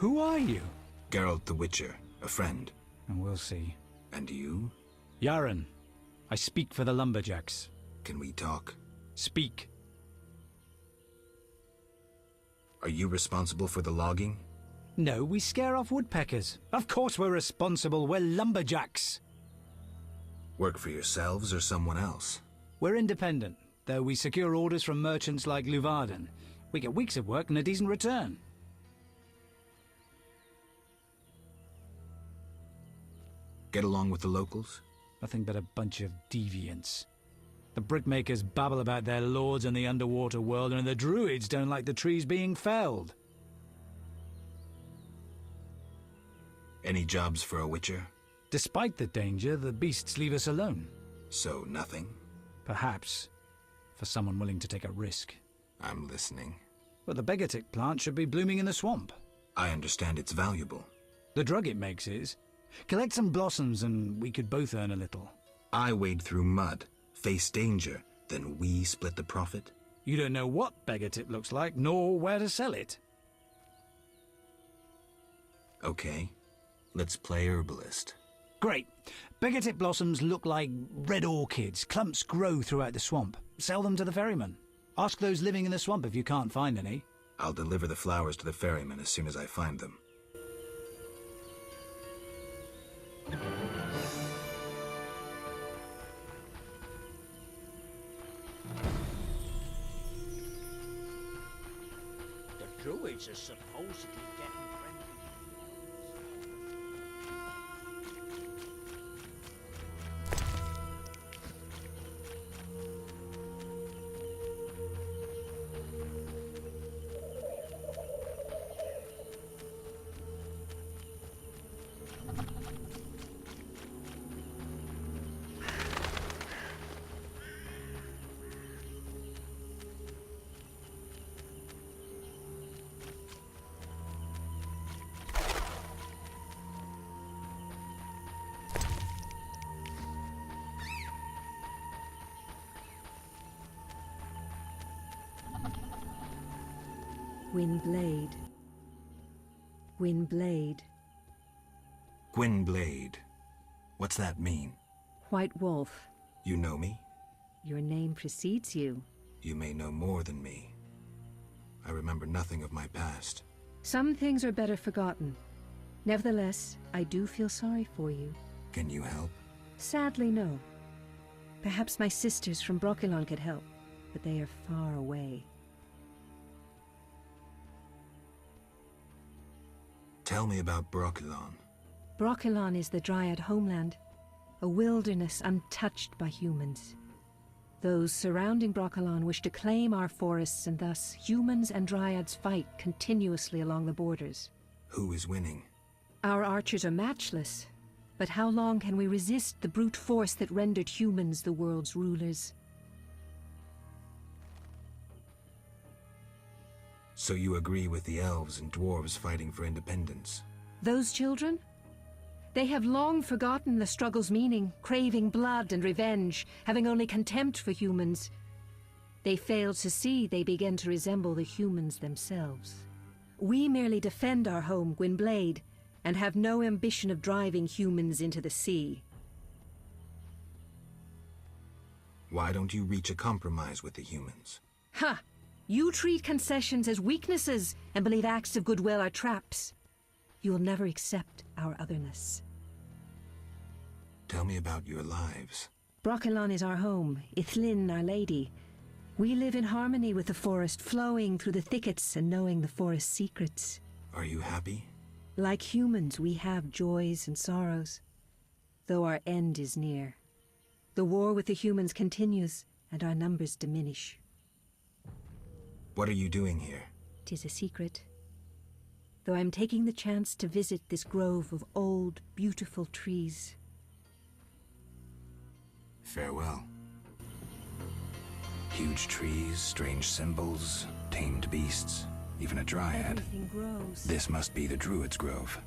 Who are you? Geralt the Witcher, a friend. And we'll see. And you? Yaren. I speak for the lumberjacks. Can we talk? Speak. Are you responsible for the logging? No, we scare off woodpeckers. Of course we're responsible. We're lumberjacks. Work for yourselves or someone else? We're independent, though we secure orders from merchants like Luvarden. We get weeks of work and a decent return. Get along with the locals? Nothing but a bunch of deviants. The brickmakers babble about their lords and the underwater world, and the druids don't like the trees being felled. Any jobs for a witcher? Despite the danger, the beasts leave us alone. So nothing? Perhaps. For someone willing to take a risk. I'm listening. But the Begatic plant should be blooming in the swamp. I understand it's valuable. The drug it makes is. Collect some blossoms and we could both earn a little. I wade through mud, face danger, then we split the profit? You don't know what Begatip looks like, nor where to sell it. Okay, let's play herbalist. Great. Begatip blossoms look like red orchids. Clumps grow throughout the swamp. Sell them to the ferryman. Ask those living in the swamp if you can't find any. I'll deliver the flowers to the ferryman as soon as I find them. The druids are supposedly getting friendly. Gwynblade. Gwynblade. Gwynblade. What's that mean? White Wolf. You know me? Your name precedes you. You may know more than me. I remember nothing of my past. Some things are better forgotten. Nevertheless, I do feel sorry for you. Can you help? Sadly, no. Perhaps my sisters from Brokilon could help, but they are far away. Tell me about Brokilon. Brokilon is the Dryad homeland, a wilderness untouched by humans. Those surrounding Brokilon wish to claim our forests, and thus humans and Dryads fight continuously along the borders. Who is winning? Our archers are matchless, but how long can we resist the brute force that rendered humans the world's rulers? So you agree with the elves and dwarves fighting for independence? Those children? They have long forgotten the struggle's meaning, craving blood and revenge, having only contempt for humans. They fail to see they begin to resemble the humans themselves. We merely defend our home, Gwynblade, and have no ambition of driving humans into the sea. Why don't you reach a compromise with the humans? Ha! You treat concessions as weaknesses and believe acts of goodwill are traps. You will never accept our otherness. Tell me about your lives. Brokilon is our home, Ithlin our lady. We live in harmony with the forest, flowing through the thickets and knowing the forest's secrets. Are you happy? Like humans, we have joys and sorrows, though our end is near. The war with the humans continues, and our numbers diminish. What are you doing here? 'Tis a secret. Though I'm taking the chance to visit this grove of old, beautiful trees. Farewell. Huge trees, strange symbols, tamed beasts, even a dryad. Everything grows. This must be the Druid's Grove.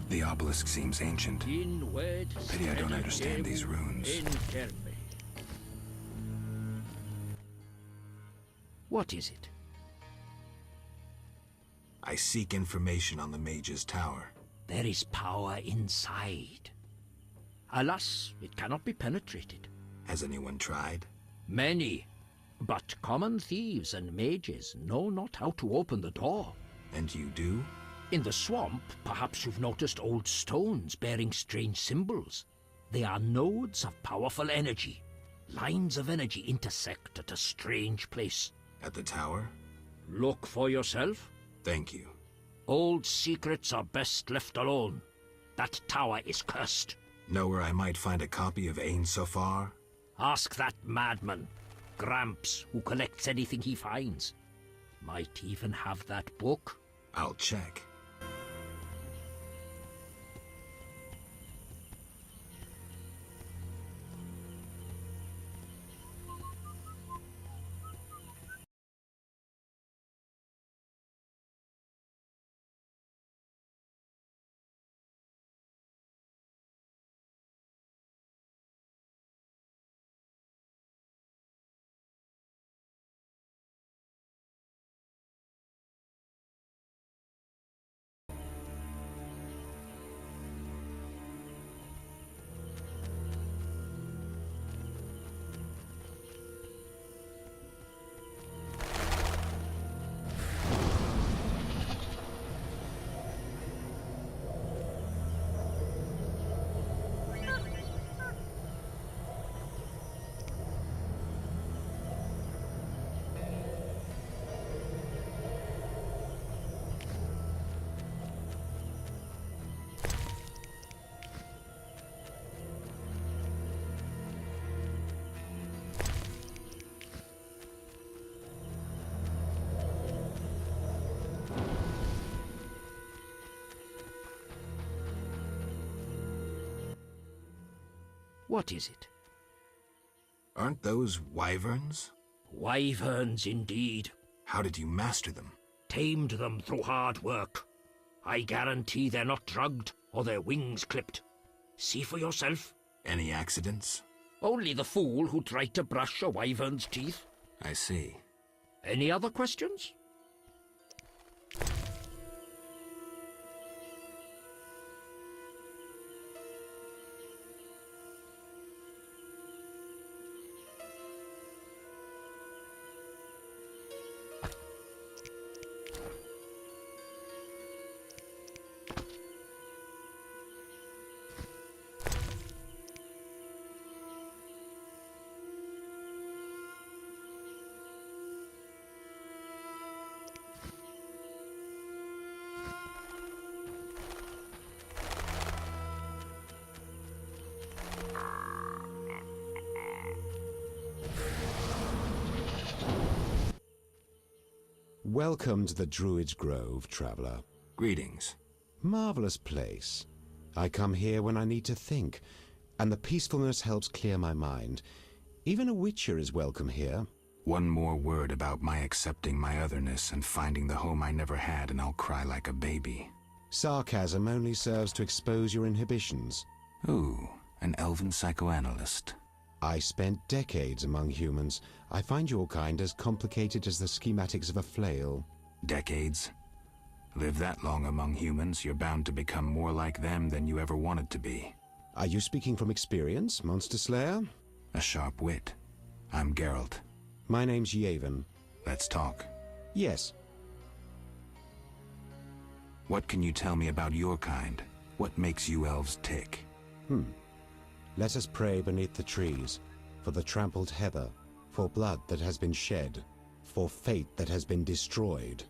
The obelisk seems ancient. Pity I don't understand these runes. What is it? I seek information on the Mage's Tower. There is power inside. Alas, it cannot be penetrated. Has anyone tried? Many. But common thieves and mages know not how to open the door. And you do? In the swamp, perhaps you've noticed old stones bearing strange symbols. They are nodes of powerful energy. Lines of energy intersect at a strange place. At the tower? Look for yourself. Thank you. Old secrets are best left alone. That tower is cursed. Know where I might find a copy of Ain Sofar? Ask that madman, Gramps, who collects anything he finds. Might even have that book. I'll check. What is it? Aren't those wyverns? Wyverns indeed. How did you master them? Tamed them through hard work. I guarantee they're not drugged or their wings clipped. See for yourself. Any accidents? Only the fool who tried to brush a wyvern's teeth. I see. Any other questions? Welcome to the Druid's Grove, traveler. Greetings. Marvelous place. I come here when I need to think, and the peacefulness helps clear my mind. Even a witcher is welcome here. One more word about my accepting my otherness and finding the home I never had, and I'll cry like a baby. Sarcasm only serves to expose your inhibitions. Ooh, an elven psychoanalyst. I spent decades among humans. I find your kind as complicated as the schematics of a flail. Decades? Live that long among humans, you're bound to become more like them than you ever wanted to be. Are you speaking from experience, Monster Slayer? A sharp wit. I'm Geralt. My name's Yavin. Let's talk. Yes. What can you tell me about your kind? What makes you elves tick? Let us pray beneath the trees, for the trampled heather, for blood that has been shed, for fate that has been destroyed.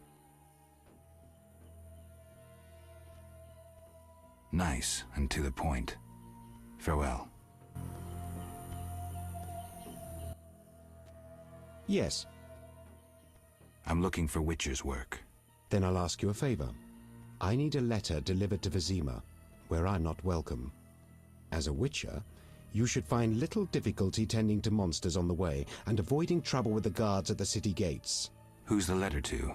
Nice and to the point. Farewell. Yes. I'm looking for witcher's work. Then I'll ask you a favor. I need a letter delivered to Vizima, where I'm not welcome. As a witcher, you should find little difficulty tending to monsters on the way and avoiding trouble with the guards at the city gates. Who's the letter to?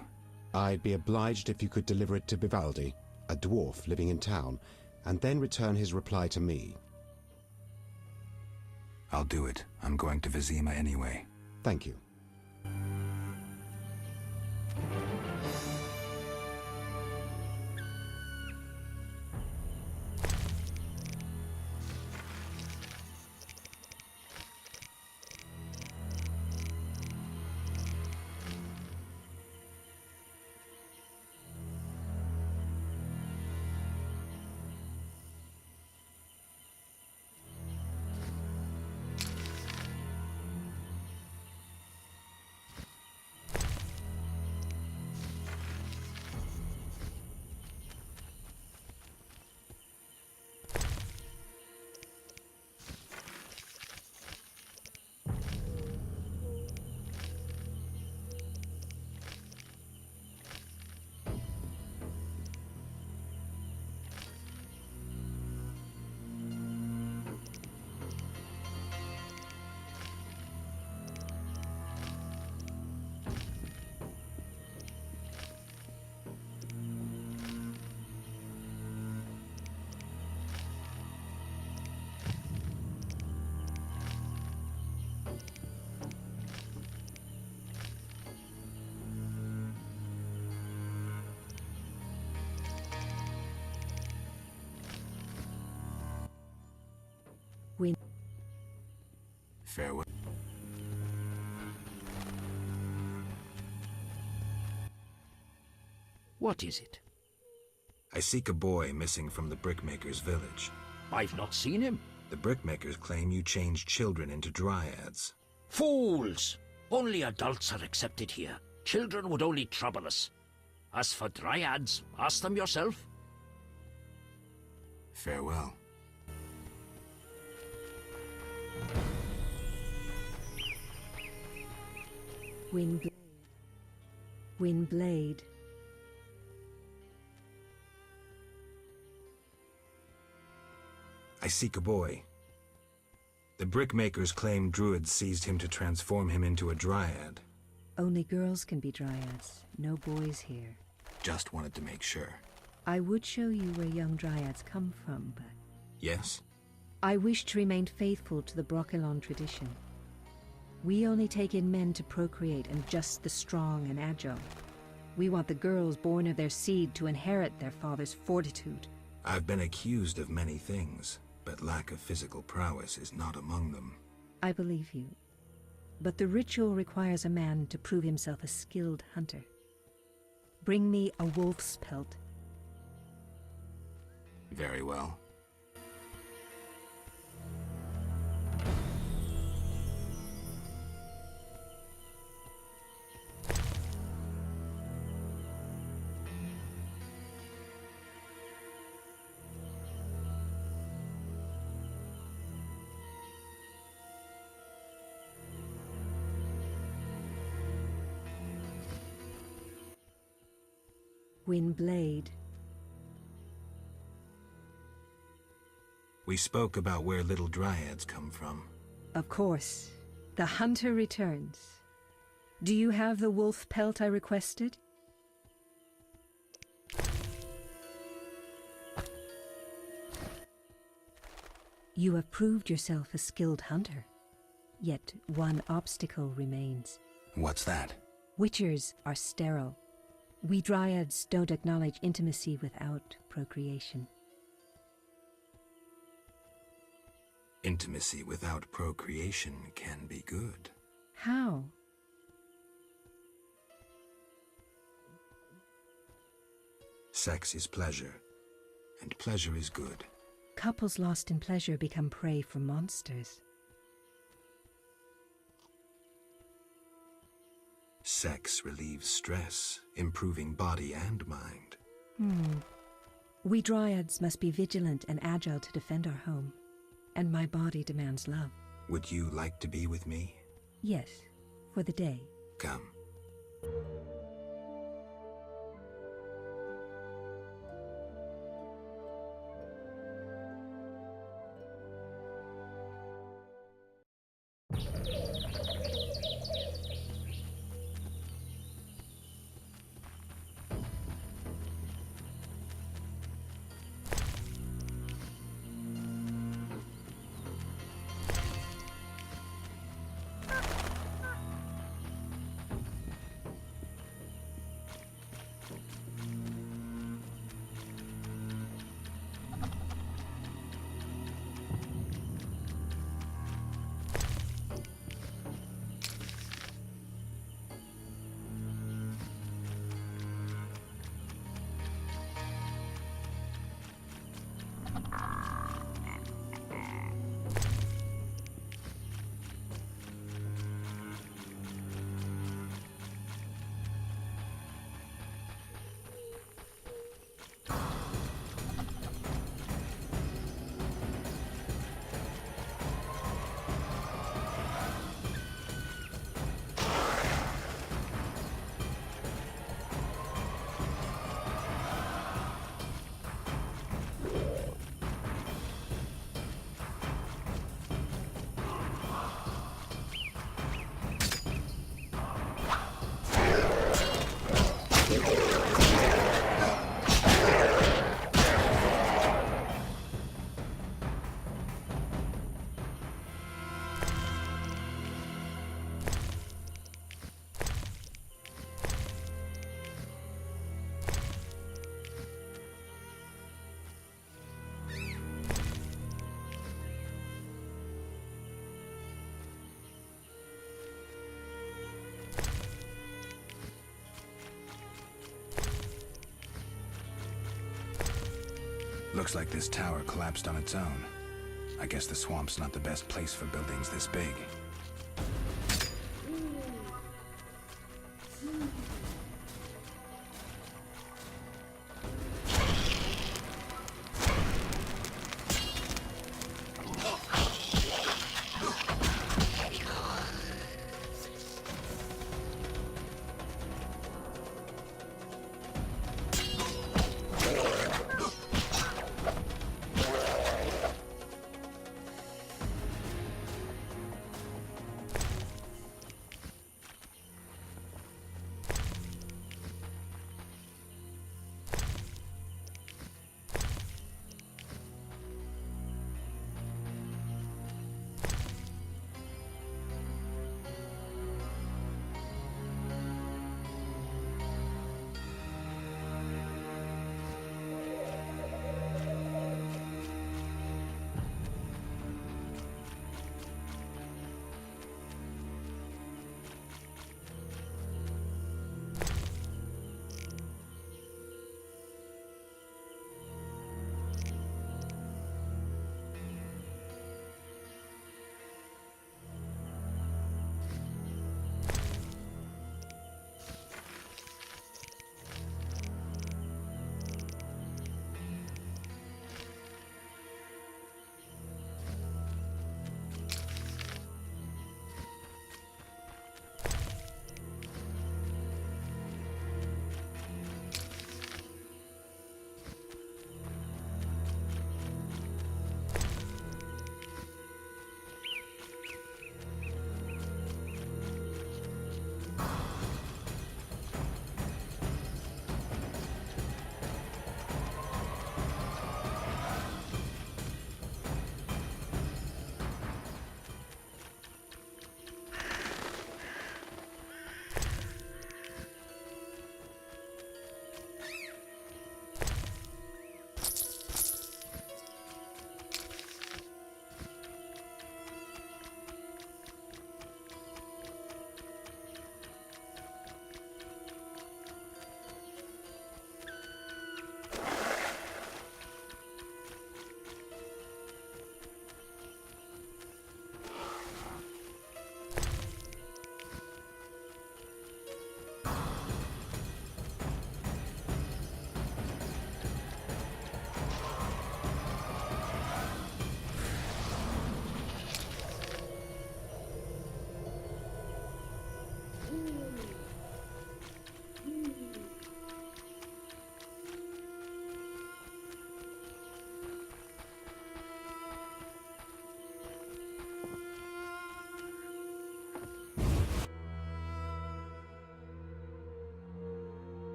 I'd be obliged if you could deliver it to Vivaldi, a dwarf living in town, and then return his reply to me. I'll do it. I'm going to Vizima anyway. Thank you. Farewell. What is it? I seek a boy missing from the brickmaker's village. I've not seen him. The brickmakers claim you changed children into dryads. Fools! Only adults are accepted here. Children would only trouble us. As for dryads, ask them yourself. Farewell. Windblade. I seek a boy. The brickmakers claim druids seized him to transform him into a dryad. Only girls can be dryads, no boys here. Just wanted to make sure. I would show you where young dryads come from, but Yes? I wish to remain faithful to the Brokilon tradition. We only take in men to procreate, and just the strong and agile. We want the girls born of their seed to inherit their father's fortitude. I've been accused of many things, but lack of physical prowess is not among them. I believe you. But the ritual requires a man to prove himself a skilled hunter. Bring me a wolf's pelt. Very well. Windblade. We spoke about where little dryads come from. Of course. The hunter returns. Do you have the wolf pelt I requested? You have proved yourself a skilled hunter. Yet one obstacle remains. What's that? Witchers are sterile. We dryads don't acknowledge intimacy without procreation. Intimacy without procreation can be good. How? Sex is pleasure, and pleasure is good. Couples lost in pleasure become prey for monsters. Sex relieves stress, improving body and mind. We dryads must be vigilant and agile to defend our home. And my body demands love. Would you like to be with me? Yes, for the day. Come. Looks like this tower collapsed on its own. I guess the swamp's not the best place for buildings this big.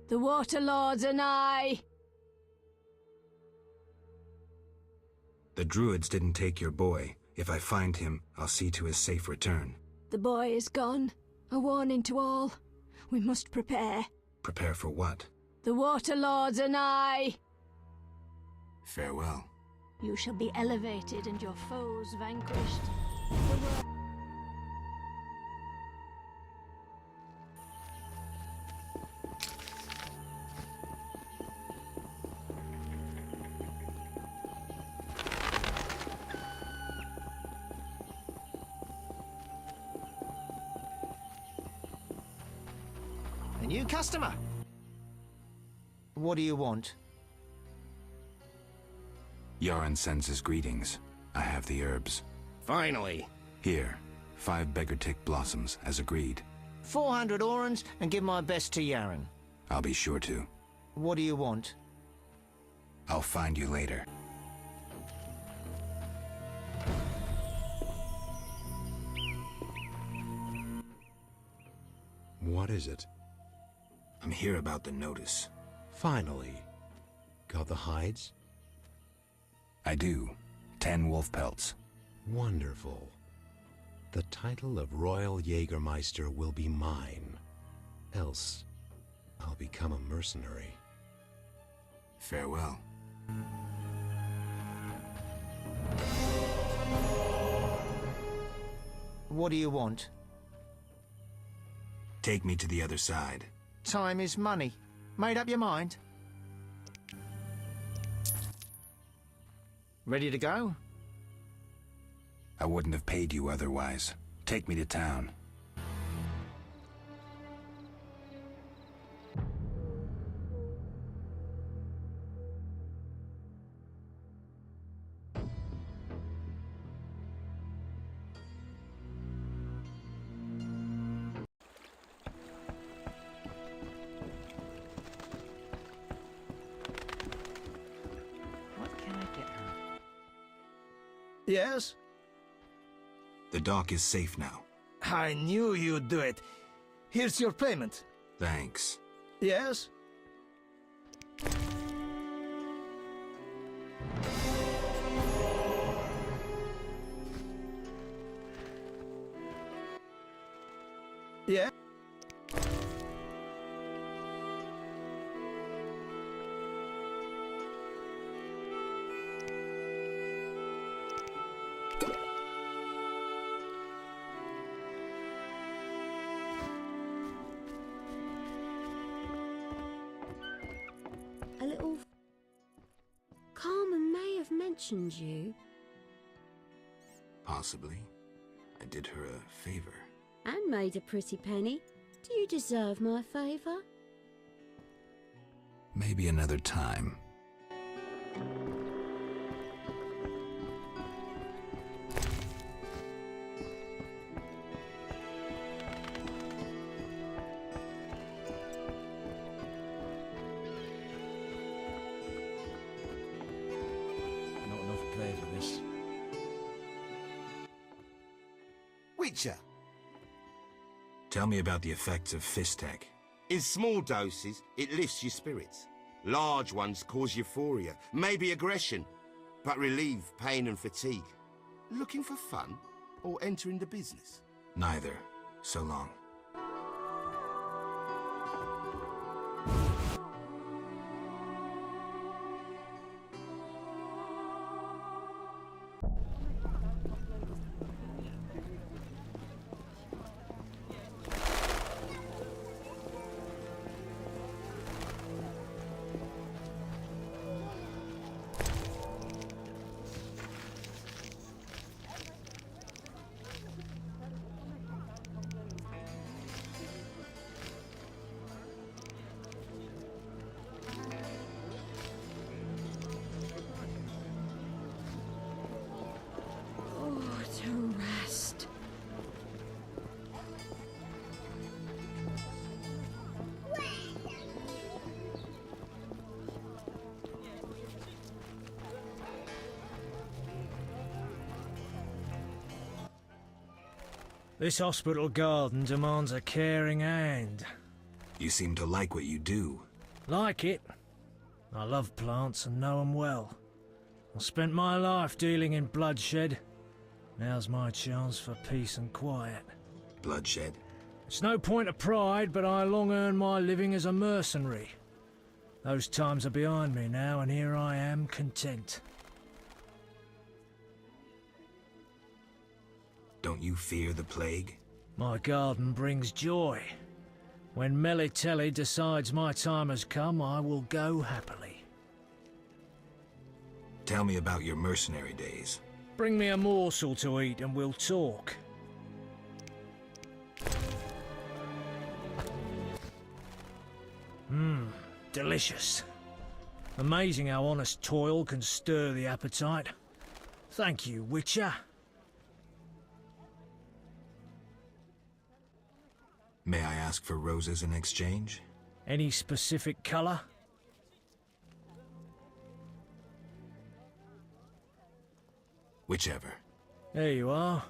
The Water Lords and I. The druids didn't take your boy. If I find him, I'll see to his safe return. The boy is gone. A warning to all. We must prepare. Prepare for what? The Water Lords and I. Farewell. You shall be elevated and your foes vanquished. A new customer. What do you want? Yaron sends his greetings. I have the herbs. Finally. Here, 5 beggar-tick blossoms, as agreed. 400 orans and give my best to Yaron. I'll be sure to. What do you want? I'll find you later. What is it? I'm here about the notice. Finally. Got the hides? I do. 10 wolf pelts. Wonderful. The title of Royal Jägermeister will be mine. Else, I'll become a mercenary. Farewell. What do you want? Take me to the other side. Time is money. Made up your mind? Ready to go? I wouldn't have paid you otherwise. Take me to town. What can I get her? Yes? The dock is safe now. I knew you'd do it. Here's your payment. Thanks. Yes? Yeah? A little... Carmen may have mentioned you. Possibly. I did her a favor. And made a pretty penny. Do you deserve my favour? Maybe another time. Not enough play for this. Witcher. Tell me about the effects of Fistek. In small doses, it lifts your spirits. Large ones cause euphoria, maybe aggression, but relieve pain and fatigue. Looking for fun or entering the business? Neither. So long. Oh, to rest. This hospital garden demands a caring hand. You seem to like what you do. Like it? I love plants and know 'em well. I spent my life dealing in bloodshed. Now's my chance for peace and quiet. Bloodshed. It's no point of pride, but I long earned my living as a mercenary. Those times are behind me now, and here I am, content. Don't you fear the plague? My garden brings joy. When Melitele decides my time has come, I will go happily. Tell me about your mercenary days. Bring me a morsel to eat and we'll talk. Delicious. Amazing how honest toil can stir the appetite. Thank you, Witcher. May I ask for roses in exchange? Any specific colour? Whichever. There you are.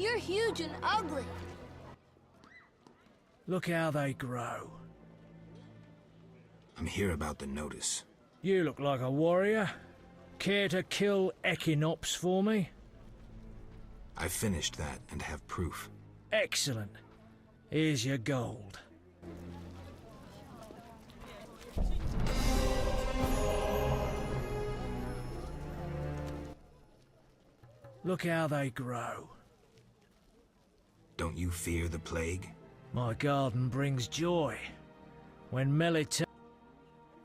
You're huge and ugly. Look how they grow. I'm here about the notice. You look like a warrior. Care to kill Echinops for me? I finished that and have proof. Excellent. Here's your gold. Look how they grow. Don't you fear the plague? My garden brings joy. When Melita...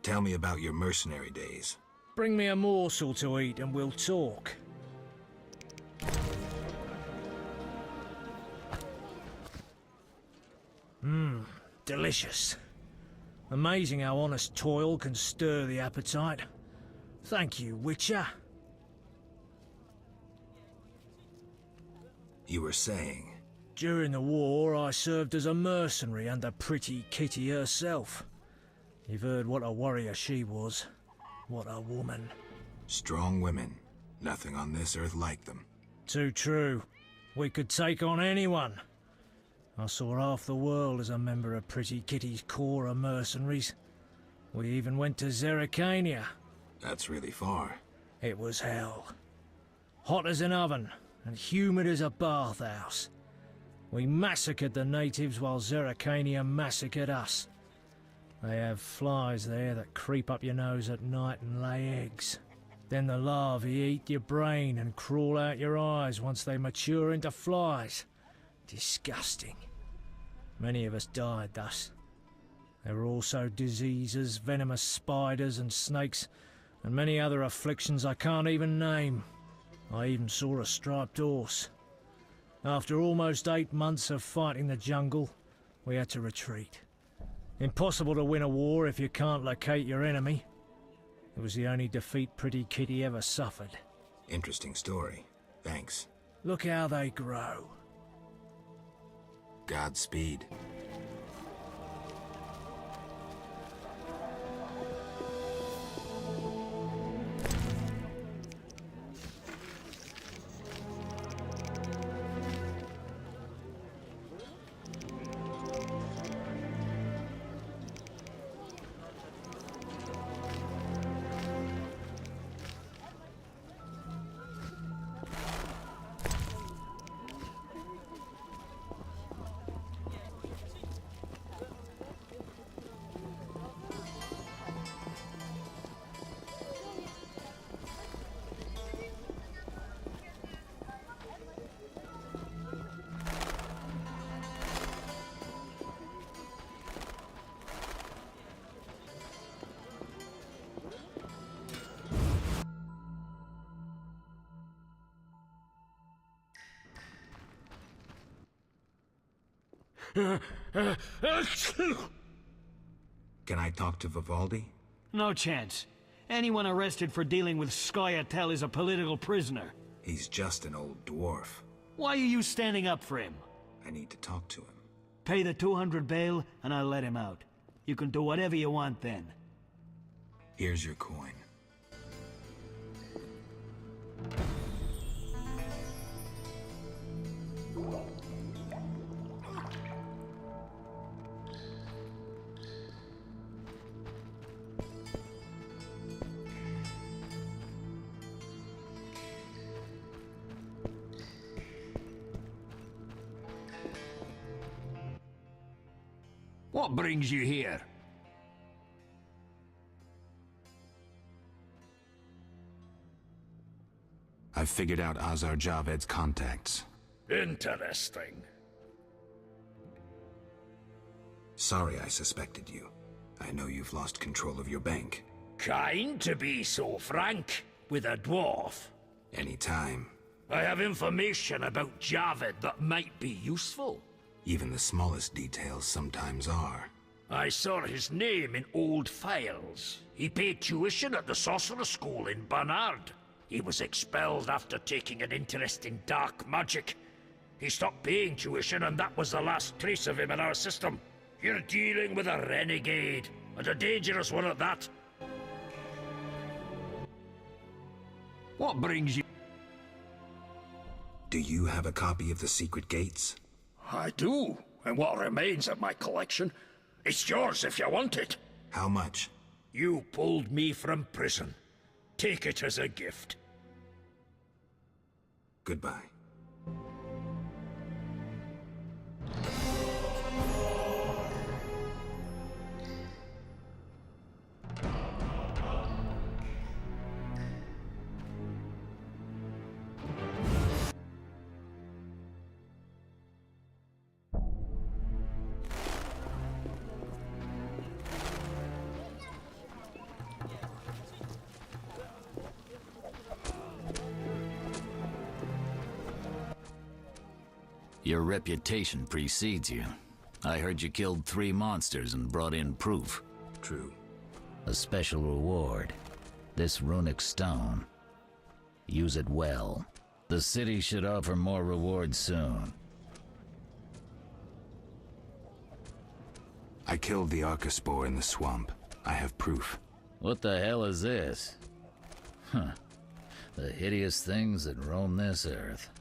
Tell me about your mercenary days. Bring me a morsel to eat and we'll talk. Delicious. Amazing how honest toil can stir the appetite. Thank you, Witcher. You were saying... During the war, I served as a mercenary under Pretty Kitty herself. You've heard what a warrior she was. What a woman. Strong women. Nothing on this earth like them. Too true. We could take on anyone. I saw half the world as a member of Pretty Kitty's corps of mercenaries. We even went to Zerrikania. That's really far. It was hell. Hot as an oven, and humid as a bathhouse. We massacred the natives while Zerrikania massacred us. They have flies there that creep up your nose at night and lay eggs. Then the larvae eat your brain and crawl out your eyes once they mature into flies. Disgusting. Many of us died thus. There were also diseases, venomous spiders and snakes, and many other afflictions I can't even name. I even saw a striped horse. After almost 8 months of fighting the jungle, we had to retreat. Impossible to win a war if you can't locate your enemy. It was the only defeat Pretty Kitty ever suffered. Interesting story. Thanks. Look how they grow. Godspeed. Can I talk to Vivaldi? No chance. Anyone arrested for dealing with Scoia'tael is a political prisoner. He's just an old dwarf. Why are you standing up for him? I need to talk to him. Pay the 200 bail, and I'll let him out. You can do whatever you want then. Here's your coin. What brings you here? I've figured out Azar Javed's contacts. Interesting. Sorry I suspected you. I know you've lost control of your bank. Kind to be so frank with a dwarf. Anytime. I have information about Javed that might be useful. Even the smallest details sometimes are. I saw his name in old files. He paid tuition at the sorcerer school in Barnard. He was expelled after taking an interest in dark magic. He stopped paying tuition, and that was the last trace of him in our system. You're dealing with a renegade, and a dangerous one at that. What brings you... Do you have a copy of the secret gates? I do, and what remains of my collection. It's yours if you want it. How much? You pulled me from prison. Take it as a gift. Goodbye. Your reputation precedes you. I heard you killed 3 monsters and brought in proof. True. A special reward. This runic stone. Use it well. The city should offer more rewards soon. I killed the Archospore in the swamp. I have proof. What the hell is this? Huh. The hideous things that roam this earth.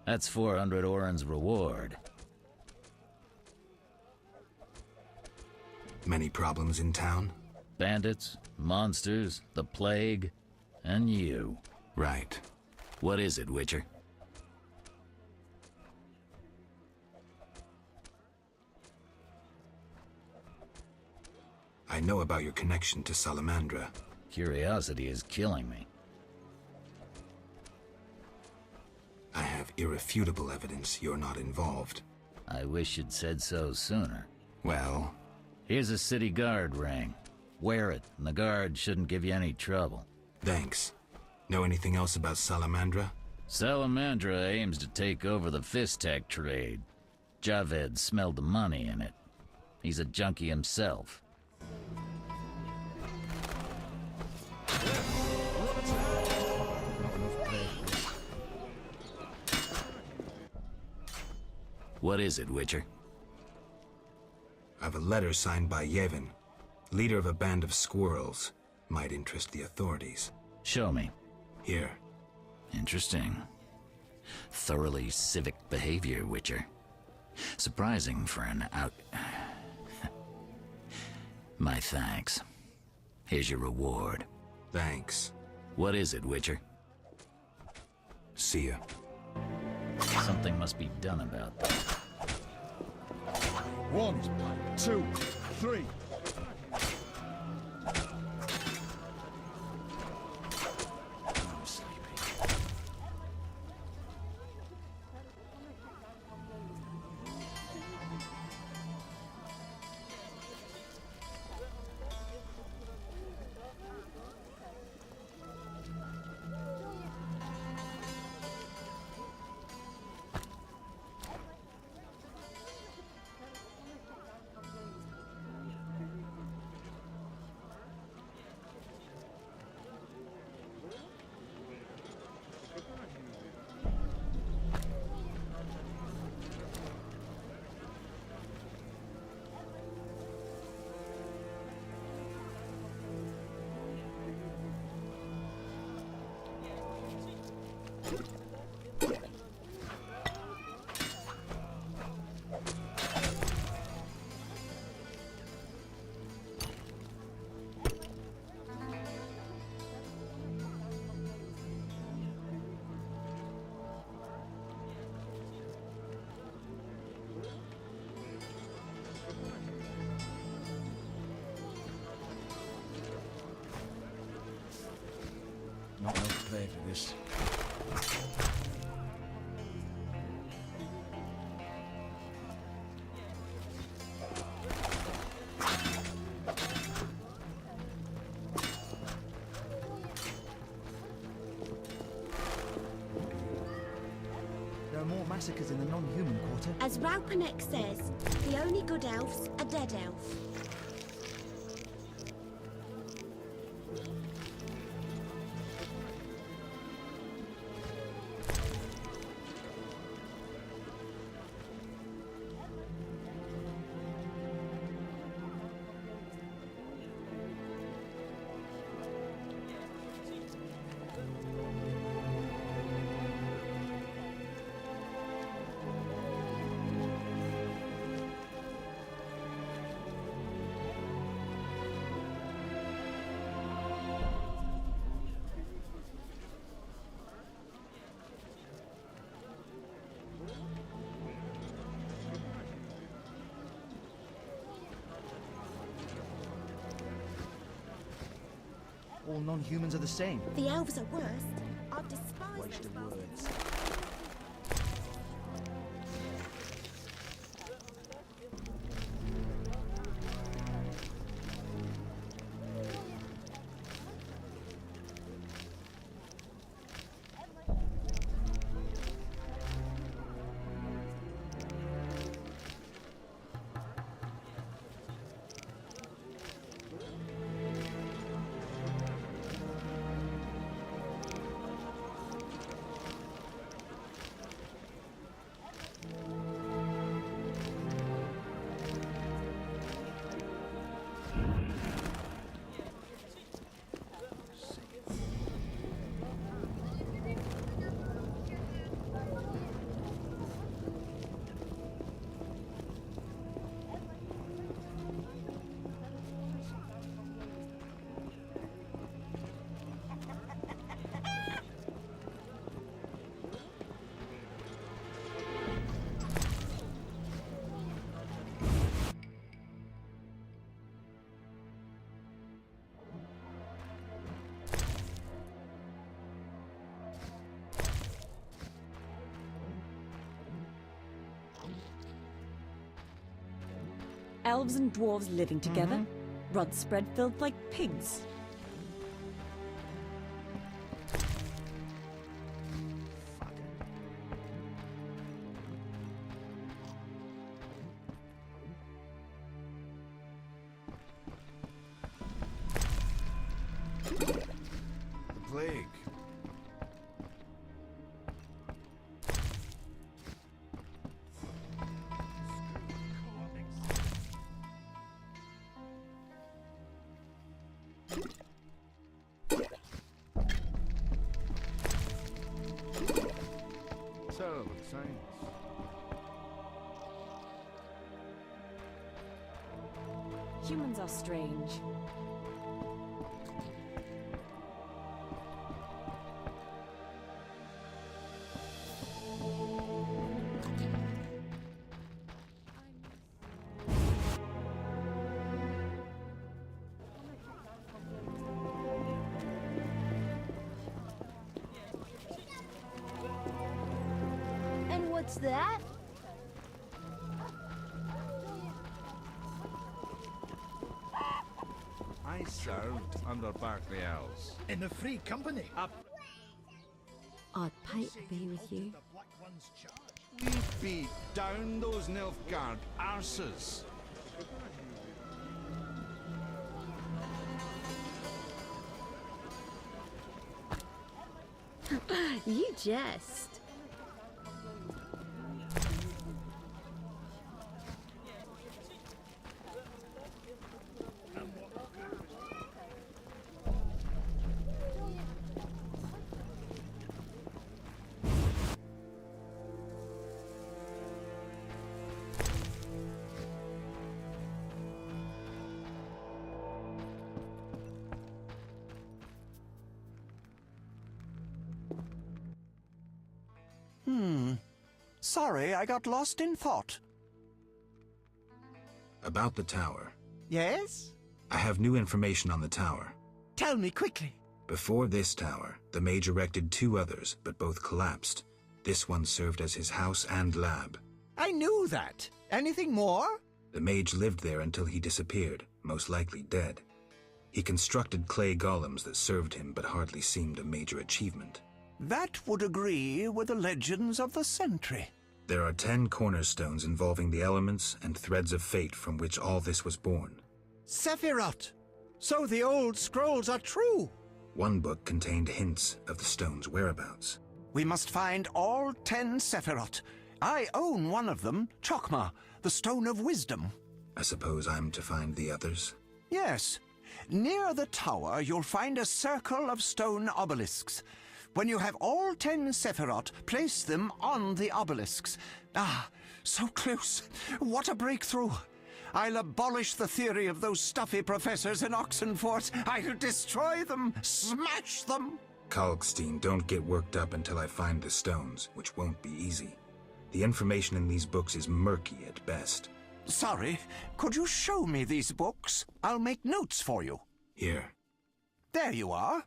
That's 400 Oren's reward. Many problems in town? Bandits, monsters, the plague, and you. Right. What is it, Witcher? I know about your connection to Salamandra. Curiosity is killing me. I have irrefutable evidence you're not involved. I wish you'd said so sooner. Well? Here's a city guard ring. Wear it, and the guard shouldn't give you any trouble. Thanks. Know anything else about Salamandra? Salamandra aims to take over the Fistech trade. Javed smelled the money in it. He's a junkie himself. What is it, Witcher? I have a letter signed by Yevon, leader of a band of squirrels. Might interest the authorities. Show me. Here. Interesting. Thoroughly civic behavior, Witcher. Surprising for an out... My thanks. Here's your reward. Thanks. What is it, Witcher? See ya. Something must be done about that. 1, 2, 3. I'm sleepy. Not enough play for this. There are more massacres in the non-human quarter. As Raupanek says, the only good elves are dead elf. All non-humans are the same. The elves are worse. I've despised Waste of words. Elves and dwarves living together, rods spread filled like pigs. The plague. Terrible signs. Humans are strange. And what's that? I served under Barclay Owls. In the Free Company. I'd pay to be with you. We beat down those Nilfgaard arses. You jest. Sorry, I got lost in thought. About the tower. Yes? I have new information on the tower. Tell me quickly. Before this tower, the mage erected 2 others, but both collapsed. This one served as his house and lab. I knew that. Anything more? The mage lived there until he disappeared, most likely dead. He constructed clay golems that served him but hardly seemed a major achievement. That would agree with the legends of the century. There are 10 cornerstones involving the elements and threads of fate from which all this was born. Sephiroth! So the old scrolls are true! One book contained hints of the stone's whereabouts. We must find all 10 Sephiroth. I own one of them, Chokmah, the Stone of Wisdom. I suppose I'm to find the others? Yes. Near the tower, you'll find a circle of stone obelisks. When you have all 10 Sephiroth, place them on the obelisks. Ah, so close. What a breakthrough. I'll abolish the theory of those stuffy professors in Oxenfort. I'll destroy them, smash them. Kalkstein, don't get worked up until I find the stones, which won't be easy. The information in these books is murky at best. Sorry, could you show me these books? I'll make notes for you. Here. There you are.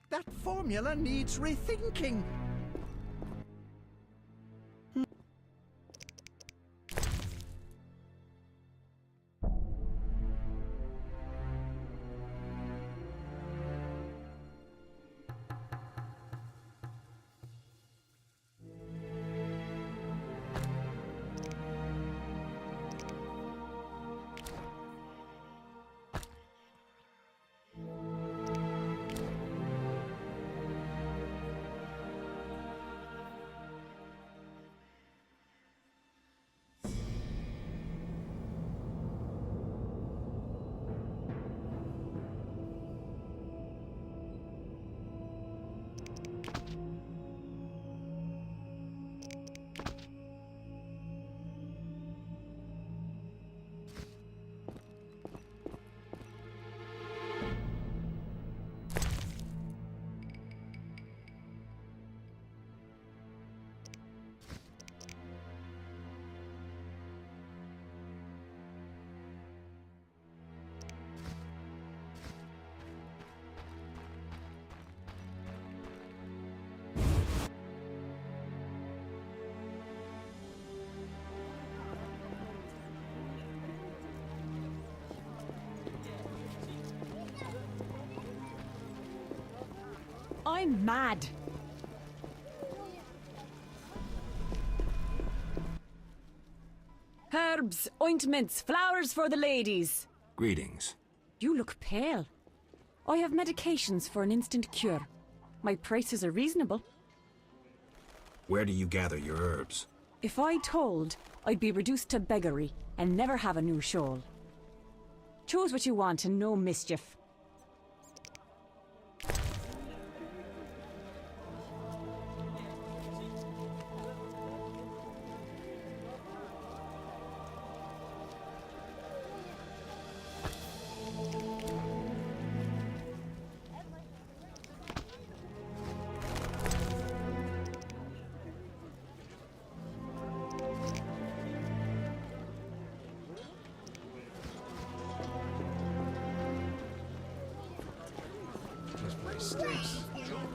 That formula needs rethinking. I'm mad. Herbs, ointments, flowers for the ladies. Greetings. You look pale. I have medications for an instant cure. My prices are reasonable. Where do you gather your herbs? If I told, I'd be reduced to beggary and never have a new shawl. Choose what you want and no mischief.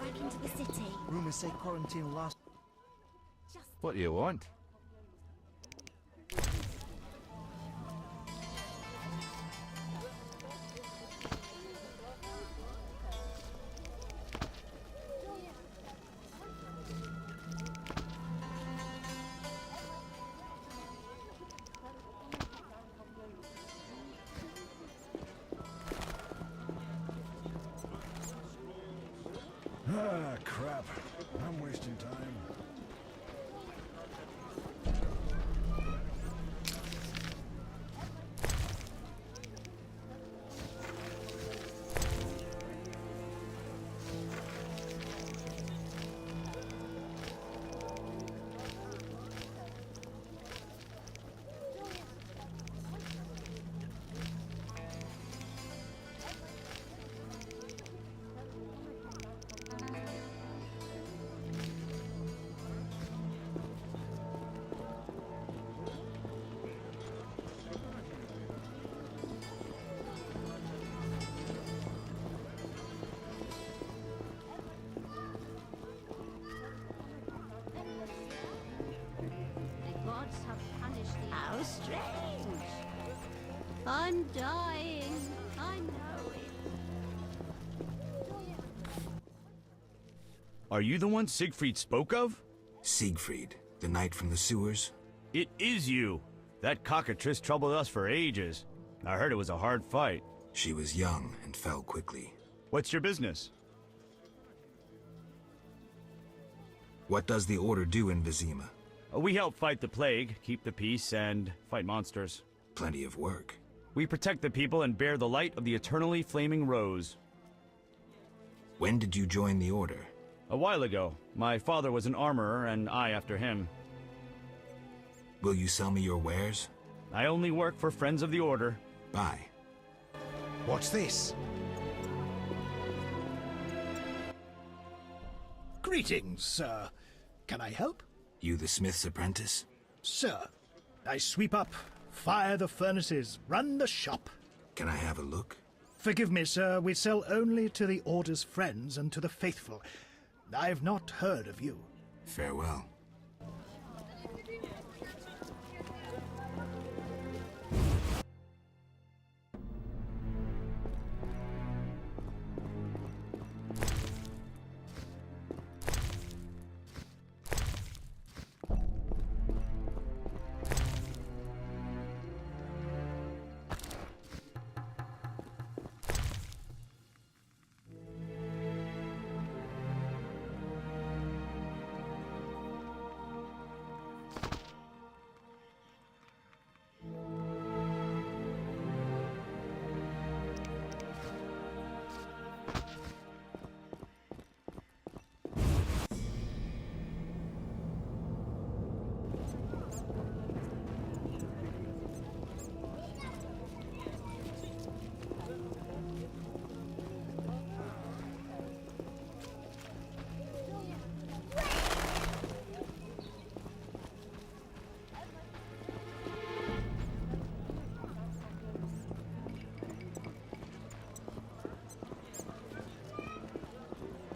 Back into the city. Rumors say quarantine will last. What do you want? Ah, crap. I'm wasting time. How strange. I'm dying. I know it. Are you the one Siegfried spoke of? Siegfried, the knight from the sewers? It is you. That cockatrice troubled us for ages. I heard it was a hard fight. She was young and fell quickly. What's your business? What does the Order do in Vizima? We help fight the plague, keep the peace, and fight monsters. Plenty of work. We protect the people and bear the light of the eternally flaming rose. When did you join the Order? A while ago. My father was an armorer, and I after him. Will you sell me your wares? I only work for Friends of the Order. Buy. What's this? Greetings, sir. Can I help? You the smith's apprentice? Sir, I sweep up, fire the furnaces, run the shop. Can I have a look? Forgive me, sir, we sell only to the Order's friends and to the faithful. I've not heard of you. Farewell.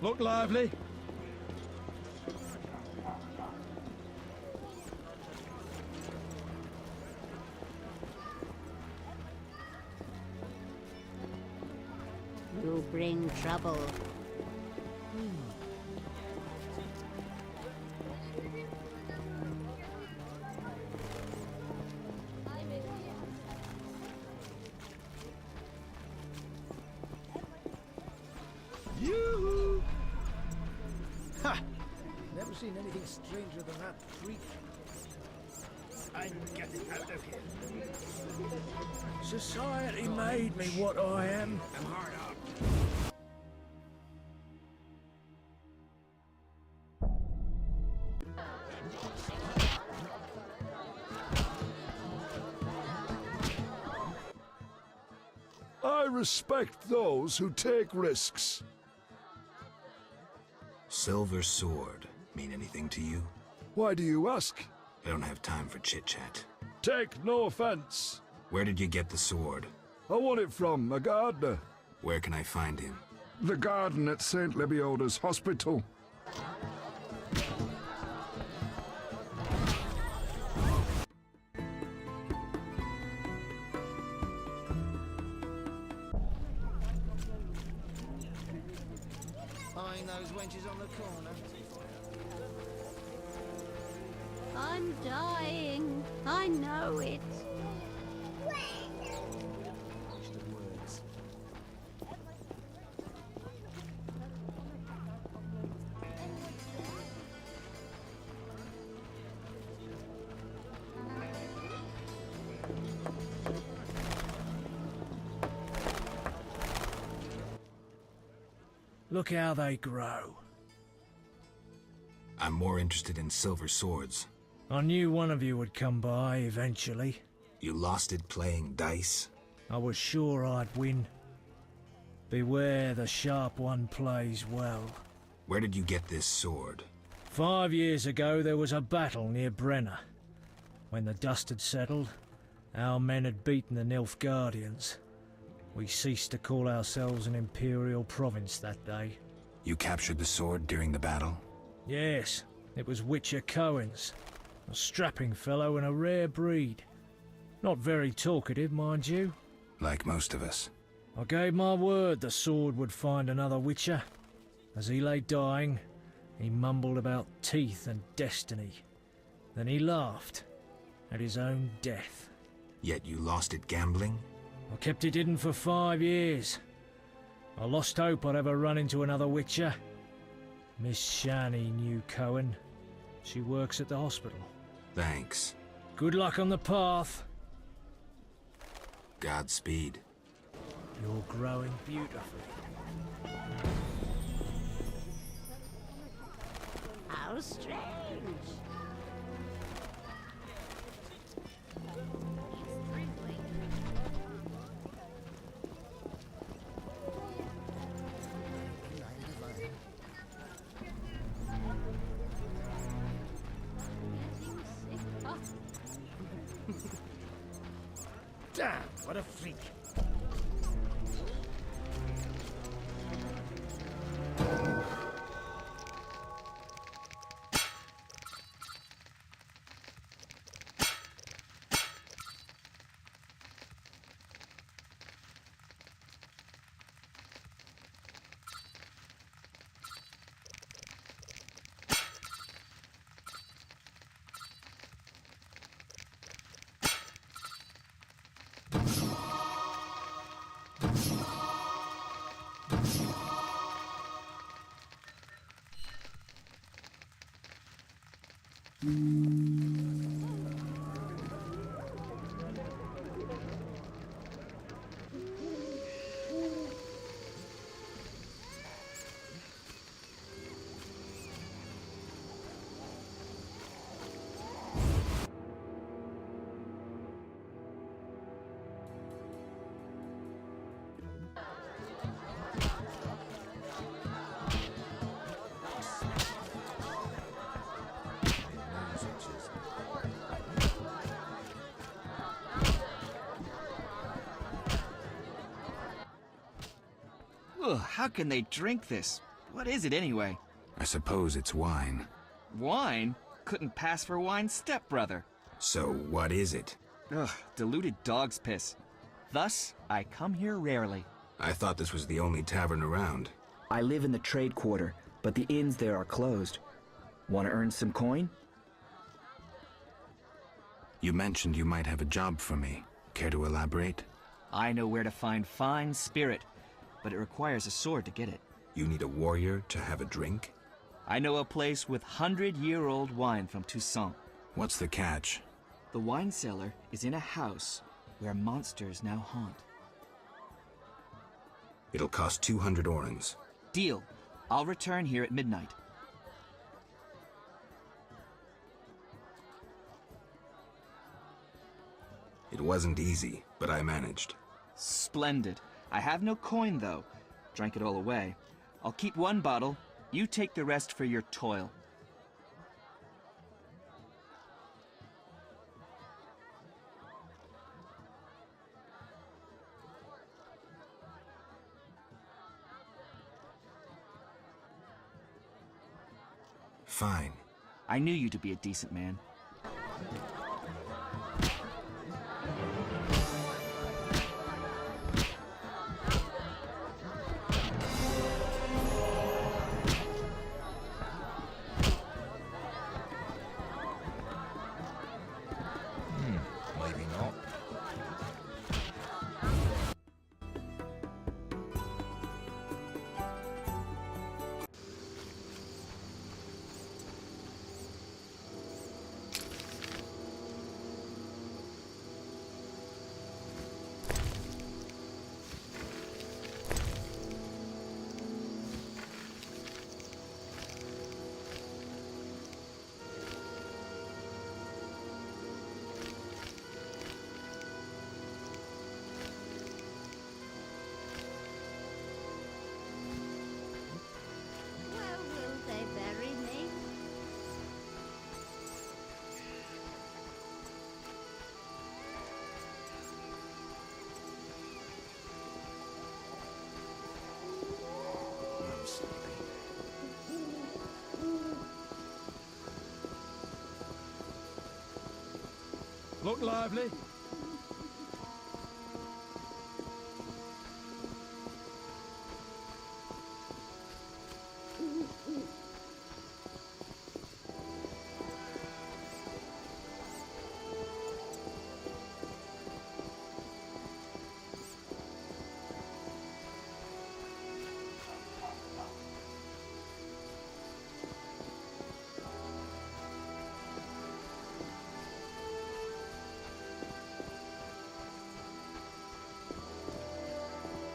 Look lively. You bring trouble. Yoo-hoo! Ha! Never seen anything stranger than that creek. I'm getting out of here. Society made me what I am. I'm hard up. I respect those who take risks. Silver sword mean anything to you? Why do you ask? I don't have time for chit-chat. Take no offense. Where did you get the sword? I won it from a gardener. Where can I find him? The garden at St. Lebioda's hospital. Eyeing those wenches on the corner. I'm dying. I know it. Look how they grow. I'm more interested in silver swords. I knew one of you would come by eventually. You lost it playing dice? I was sure I'd win. Beware the sharp one plays well. Where did you get this sword? 5 years ago there was a battle near Brenner. When the dust had settled, our men had beaten the Nilfgaardians. We ceased to call ourselves an imperial province that day. You captured the sword during the battle? Yes, it was Witcher Cohen's. A strapping fellow and a rare breed. Not very talkative, mind you. Like most of us. I gave my word the sword would find another Witcher. As he lay dying, he mumbled about teeth and destiny. Then he laughed at his own death. Yet you lost it gambling? I kept it hidden for 5 years. I lost hope I'd ever run into another Witcher. Miss Shani knew Cohen. She works at the hospital. Thanks. Good luck on the path. Godspeed. You're growing beautifully. How strange. What a freak. Ugh, how can they drink this? What is it anyway? I suppose it's wine. Wine? Couldn't pass for wine, stepbrother. So what is it? Ugh, diluted dog's piss. Thus, I come here rarely. I thought this was the only tavern around. I live in the trade quarter, but the inns there are closed. Want to earn some coin? You mentioned you might have a job for me. Care to elaborate? I know where to find fine spirit, but it requires a sword to get it. You need a warrior to have a drink? I know a place with 100-year-old wine from Toussaint. What's the catch? The wine cellar is in a house where monsters now haunt. It'll cost 200 orens. Deal. I'll return here at midnight. It wasn't easy, but I managed. Splendid. I have no coin, though. Drank it all away. I'll keep one bottle. You take the rest for your toil. Fine. I knew you to be a decent man. Maybe not. Look lively.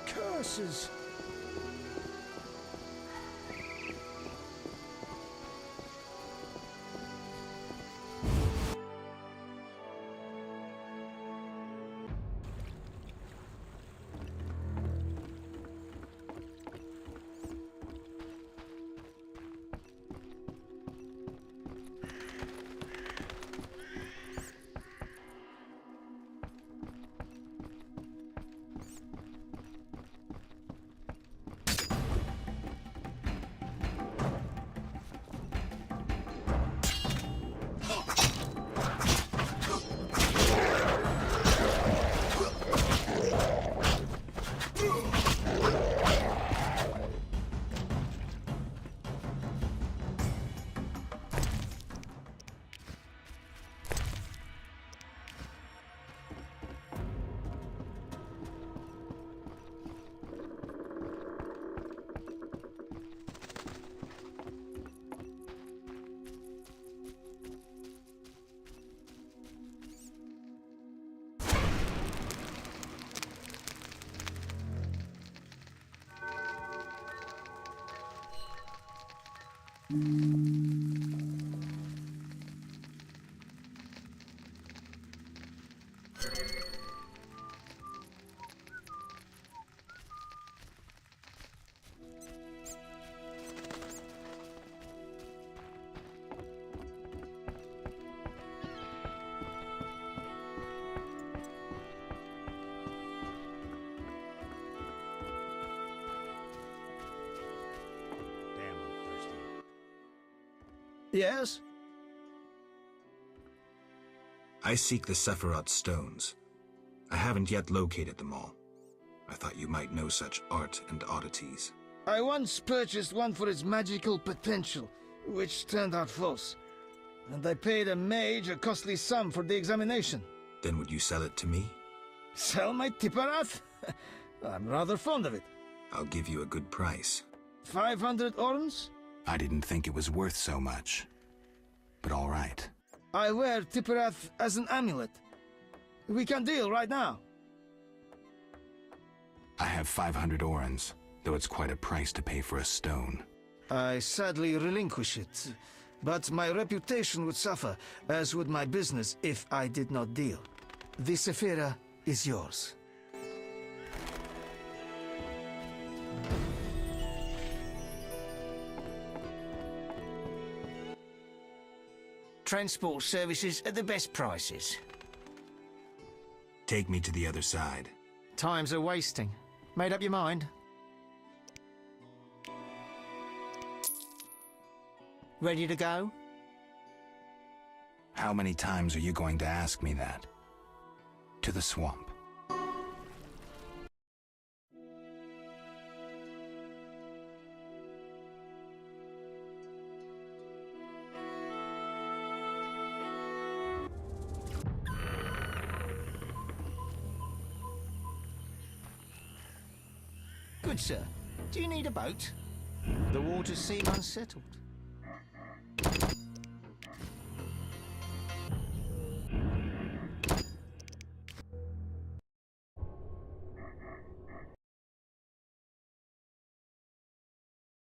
Curses! Yes? I seek the Sephiroth stones. I haven't yet located them all. I thought you might know such art and oddities. I once purchased one for its magical potential, which turned out false. And I paid a mage a costly sum for the examination. Then would you sell it to me? Sell my Tipparath? I'm rather fond of it. I'll give you a good price. 500 orns? I didn't think it was worth so much. But all right. I wear Tipparath as an amulet. We can deal right now. I have 500 orens, though it's quite a price to pay for a stone. I sadly relinquish it, but my reputation would suffer, as would my business if I did not deal. The Sephira is yours. Transport services at the best prices. Take me to the other side. Times are wasting. Made up your mind? Ready to go? How many times are you going to ask me that? To the swamp. Good, sir. Do you need a boat? The waters seem unsettled.